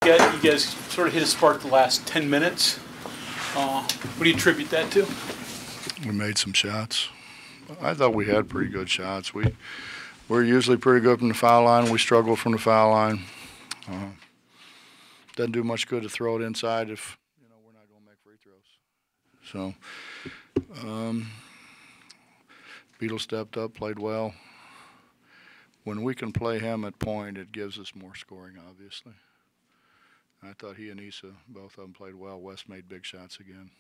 You guys sort of hit a spark the last 10 minutes. What do you attribute that to? We made some shots. I thought we had pretty good shots. We're usually pretty good from the foul line. We struggle from the foul line. Doesn't do much good to throw it inside if we're not going to make free throws. So Beetle stepped up, played well. When we can play him at point, it gives us more scoring, obviously. I thought he and Issa, both of them played well. West made big shots again.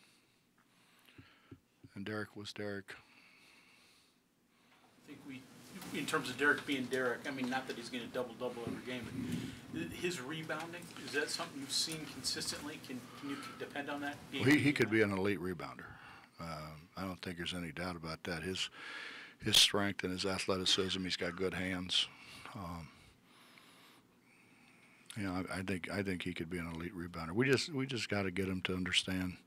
And Derek was Derek. I think in terms of Derek being Derek, I mean, not that he's going to double-double every game, but his rebounding, is that something you've seen consistently? Can you depend on that? Well, he could be an elite rebounder. I don't think there's any doubt about that. His strength and his athleticism, he's got good hands. I think he could be an elite rebounder. We just got to get him to understand.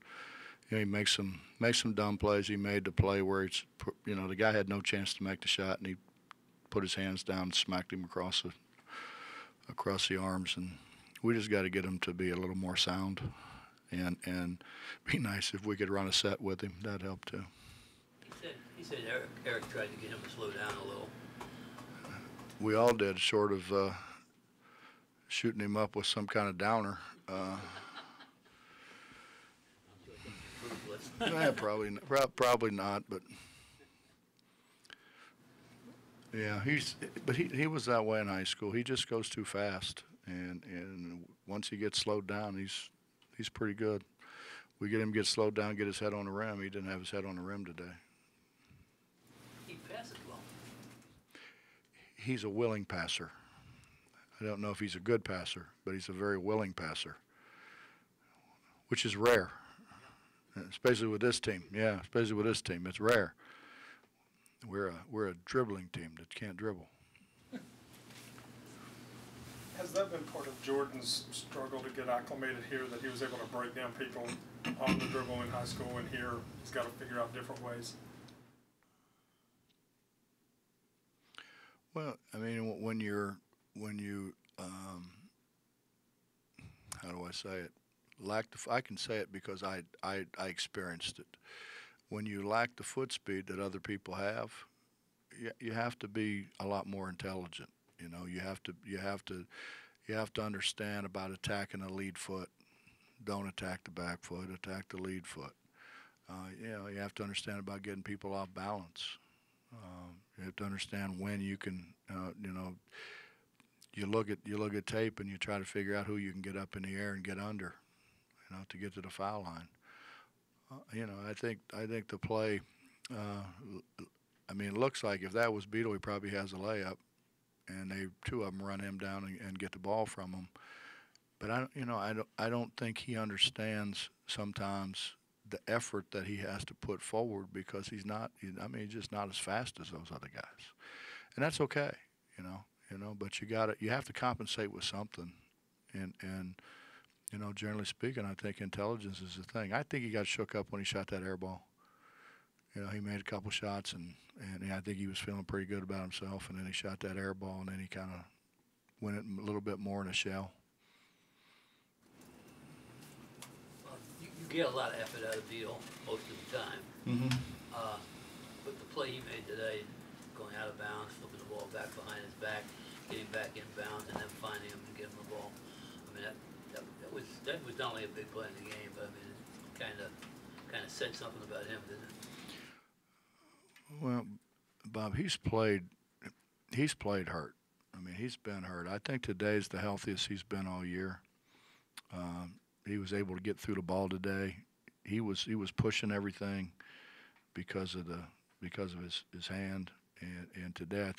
He makes some dumb plays. He made the play where the guy had no chance to make the shot, and he put his hands down and smacked him across the arms. And we just got to get him to be a little more sound, and be nice if we could run a set with him. That'd help too. He said Eric tried to get him to slow down a little. We all did, short of shooting him up with some kind of downer. Probably not, but yeah, he was that way in high school. He just goes too fast, and once he gets slowed down, he's pretty good. We get him to get slowed down, get his head on the rim. He didn't have his head on the rim today. He passes well. He's a willing passer. I don't know if he's a good passer, but he's a very willing passer, which is rare, especially with this team. Yeah, especially with this team. It's rare. We're a dribbling team that can't dribble. Has that been part of Jordan's struggle to get acclimated here, that he was able to break down people on the dribble in high school, and here he's got to figure out different ways? Well, I mean, when you how do I say it? I can say it because I experienced it. When you lack the foot speed that other people have, you have to be a lot more intelligent. You have to understand about attacking the lead foot. Don't attack the back foot. Attack the lead foot. You have to understand about getting people off balance. You have to understand when you can. You look at tape and you try to figure out who you can get up in the air and get under, to get to the foul line. I think the play. It looks like if that was Beetle, he probably has a layup, and two of them run him down and get the ball from him. But I don't think he understands sometimes the effort that he has to put forward, because he's just not as fast as those other guys, and that's okay, But you have to compensate with something, and generally speaking, I think intelligence is the thing. I think he got shook up when he shot that air ball. He made a couple shots, and I think he was feeling pretty good about himself, and then he shot that air ball, and then he kind of went it a little bit more in a shell. Well, you get a lot of effort out of Beal most of the time. Mm-hmm. But the play he made today, going out of bounds, flipping the ball back behind his back, getting back in bounds, and then finding him and giving him the ball. I mean, that was not only a big play in the game, but it kind of said something about him, didn't it? Well, Bob, he's played hurt. He's been hurt. I think today's the healthiest he's been all year. He was able to get through the ball today. He was pushing everything because of his hand. And today,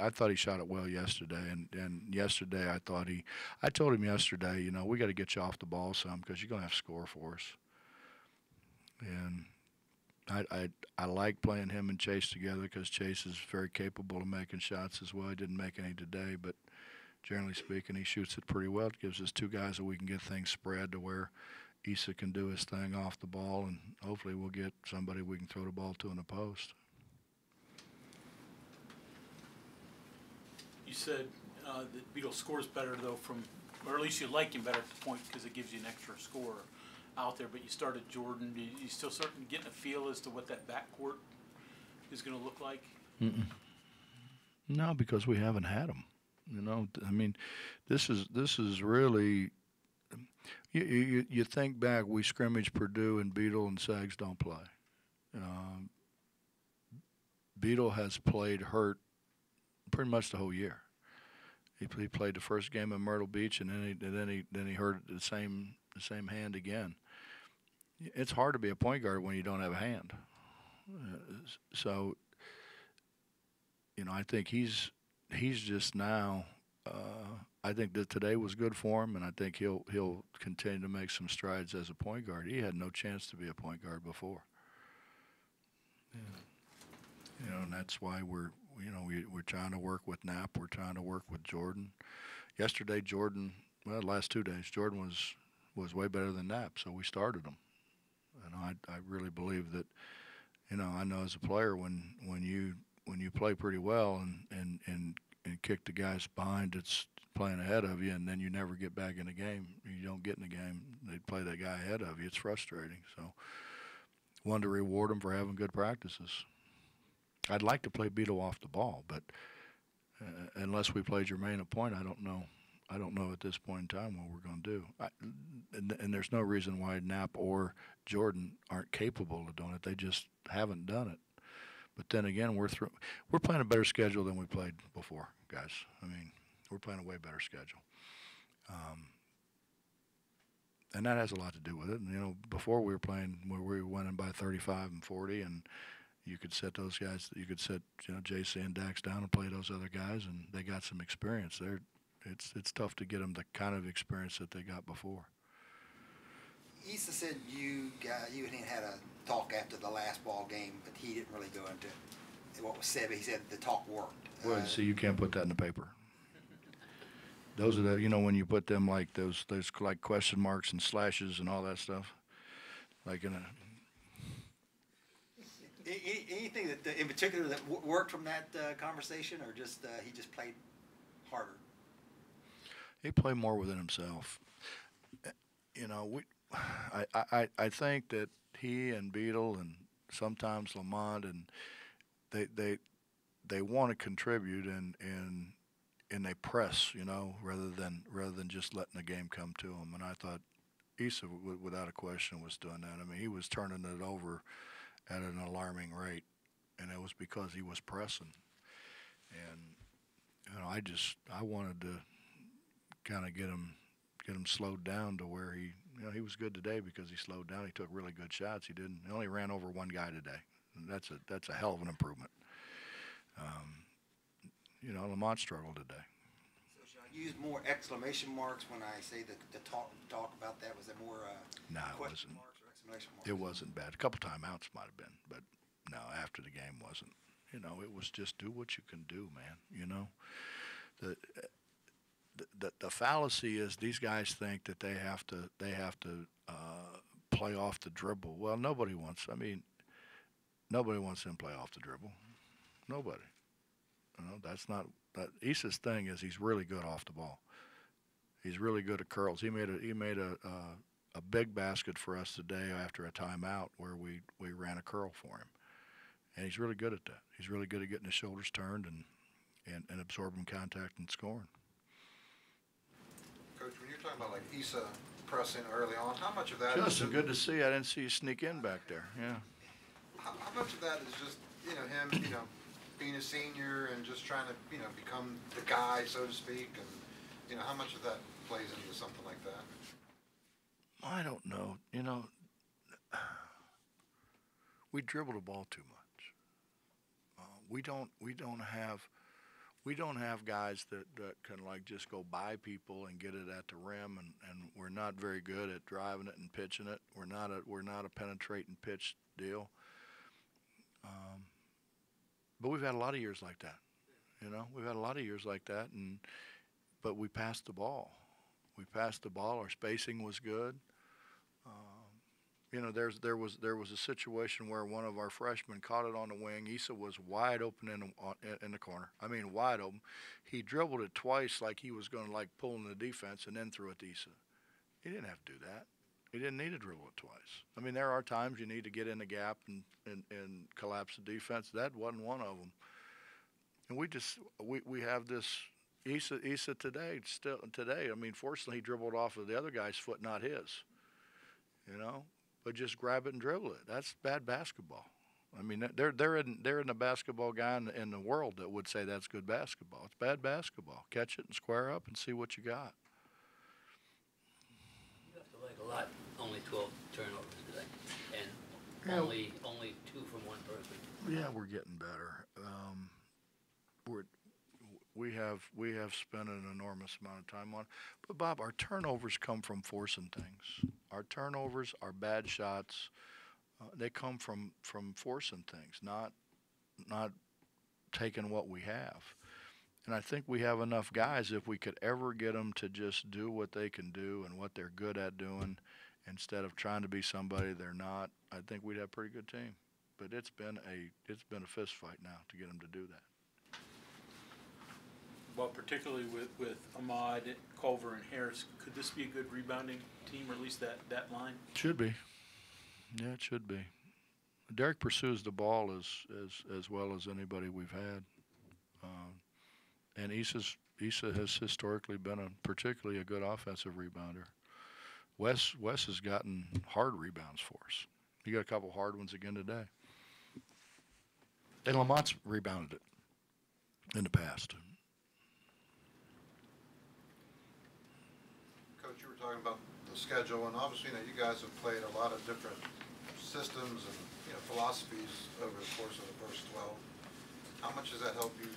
I thought he shot it well yesterday. And yesterday, I told him yesterday, we got to get you off the ball some, because you're going to have to score for us. And I like playing him and Chase together, because Chase is very capable of making shots as well. He didn't make any today, but generally speaking, he shoots it pretty well. It gives us two guys that we can get things spread to where Issa can do his thing off the ball, and hopefully we'll get somebody we can throw the ball to in the post. You said that Beetle scores better, though, from or at least you like him better at the point because it gives you an extra score out there. But you started Jordan. You still starting getting a feel as to what that backcourt is going to look like? No, because we haven't had them. You know, I mean, this is really. You think back, we scrimmage Purdue and Beetle and Sags don't play. Beetle has played hurt pretty much the whole year. He played the first game in Myrtle Beach, and then he hurt the same hand again. It's hard to be a point guard when you don't have a hand. So, you know, I think he's just now. I think that today was good for him, and I think he'll continue to make some strides as a point guard. He had no chance to be a point guard before. Yeah. You know, and that's why we're trying to work with Knapp. We're trying to work with Jordan. Yesterday, Jordan. Well, the last 2 days, Jordan was way better than Knapp, so we started him. And I really believe that. You know, I know as a player when you play pretty well and kick the guys behind that's playing ahead of you, and then you never get back in the game. You don't get in the game. They play that guy ahead of you. It's frustrating. So, wanted to reward them for having good practices. I'd like to play Beetle off the ball, but unless we play Jermaine at point, I don't know. I don't know at this point in time what we're going to do. And there's no reason why Knapp or Jordan aren't capable of doing it. They just haven't done it. But then again, we're playing a better schedule than we played before, guys. I mean, we're playing a way better schedule. And that has a lot to do with it. And, you know, before we were playing where we were winning by 35 and 40, and you could set those guys, you could set, you know, JC and Dax down and play those other guys, and they got some experience. It's tough to get them the kind of experience that they got before. Issa said you and him had a talk after the last ball game, but he didn't really go into what was said. But he said the talk worked. Well, see, you can't put that in the paper. Those are the, you know, when you put them like those like question marks and slashes and all that stuff, like in a. Anything that in particular that worked from that conversation, or just he just played harder? He played more within himself. You know, I think that he and Beetle and sometimes Lamont and they want to contribute and they press, you know, rather than just letting the game come to them. And I thought Issa, without a question, was doing that. I mean, he was turning it over at an alarming rate, and it was because he was pressing. And you know, I wanted to kind of get him slowed down to where he was good today because he slowed down. He took really good shots. He only ran over one guy today. And that's a hell of an improvement. You know, Lamont struggled today. So should I use more exclamation marks when I say the talk about that? Was it more question marks or exclamation marks? It wasn't bad. A couple timeouts might have been, but no, after the game wasn't. You know, it was just do what you can do, man. You know, the fallacy is these guys think that they have to play off the dribble. Well, nobody wants them to play off the dribble. Nobody. You know, that's not that. Issa's thing is he's really good off the ball. He's really good at curls. He made a big basket for us today after a timeout where we ran a curl for him, and he's really good at that. He's really good at getting his shoulders turned and absorbing contact and scoring. Coach, when you're talking about like Issa pressing early on, how much of that Justin, good to see you. I didn't see you sneak in back there. Yeah. How much of that is just, you know, him, you know, being a senior and just trying to, you know, become the guy, so to speak, and, you know, how much of that plays into something like that? I don't know. You know, we dribble the ball too much. We don't have guys that can like just go by people and get it at the rim, and we're not very good at driving it and pitching it. We're not a penetrating pitch deal. But we've had a lot of years like that. You know, we've had a lot of years like that, but we passed the ball. Our spacing was good. You know, there was a situation where one of our freshmen caught it on the wing. Issa was wide open in the corner. I mean, wide open. He dribbled it twice like he was going to like pull in the defense and then threw it to Issa. He didn't have to do that. He didn't need to dribble it twice. I mean, there are times you need to get in the gap and collapse the defense. That wasn't one of them. And we have this Issa today. I mean, fortunately, he dribbled off of the other guy's foot, not his. You know. But just grab it and dribble it. That's bad basketball. I mean, there isn't a basketball guy in the world that would say that's good basketball. It's bad basketball. Catch it and square up and see what you got. You have to like a lot. Only 12 turnovers today, and Yeah. only 2 from one person. Yeah, we're getting better. We have spent an enormous amount of time on it. But Bob, our turnovers come from forcing things. Our turnovers, our bad shots, they come from forcing things, not taking what we have. And I think we have enough guys, if we could ever get them to just do what they can do and what they're good at doing, instead of trying to be somebody they're not, I think we'd have a pretty good team. But it's been a fist fight now to get them to do that. Well, particularly with Ahmad, Culver, and Harris, could this be a good rebounding team, or at least that line? Should be. Yeah, it should be. Derek pursues the ball as well as anybody we've had. And Issa has historically been particularly a good offensive rebounder. Wes has gotten hard rebounds for us. He got a couple hard ones again today. And Lamont's rebounded it in the past. Coach, you were talking about the schedule, and obviously, you guys have played a lot of different systems and philosophies over the course of the first 12. How much does that help you,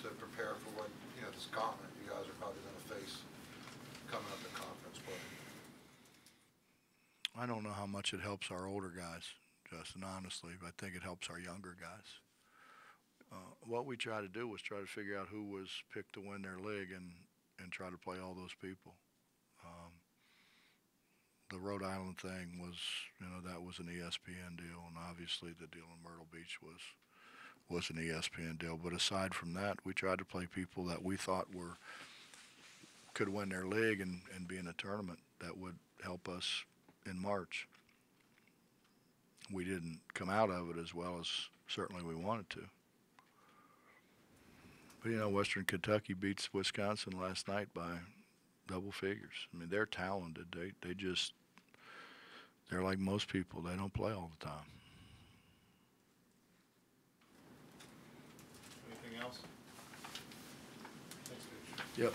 to prepare for what this gauntlet you guys are probably going to face coming up in conference play? I don't know how much it helps our older guys, Justin, honestly, but I think it helps our younger guys. What we tried to do was try to figure out who was picked to win their league and try to play all those people. The Rhode Island thing was, that was an ESPN deal, and obviously the deal in Myrtle Beach was an ESPN deal. But aside from that, we tried to play people that we thought could win their league and be in a tournament that would help us in March. We didn't come out of it as well as certainly we wanted to. But, Western Kentucky beats Wisconsin last night by double figures. I mean, they're talented. They're like most people. They don't play all the time. Anything else? Thanks, Coach. Yep.